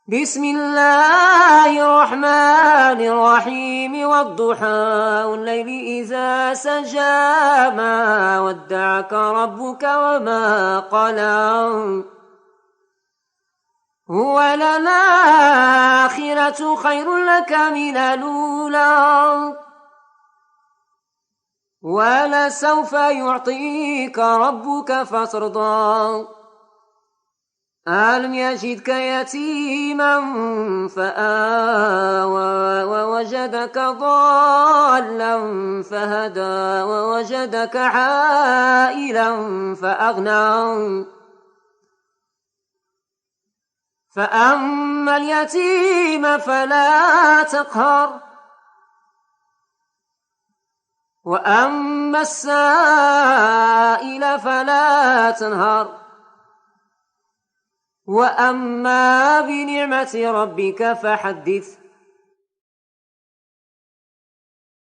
بسم الله الرحمن الرحيم والضحى والليل إذا سجى ما ودعك ربك وما قلى وللآخرة خير لك من الأولى ولسوف يعطيك ربك فترضى ألم يجدك يتيما فآوى ووجدك ضالا فهدى ووجدك عائلا فأغنى فأما اليتيم فلا تقهر وأما السائل فلا تنهر وأما بنعمة ربك فحدث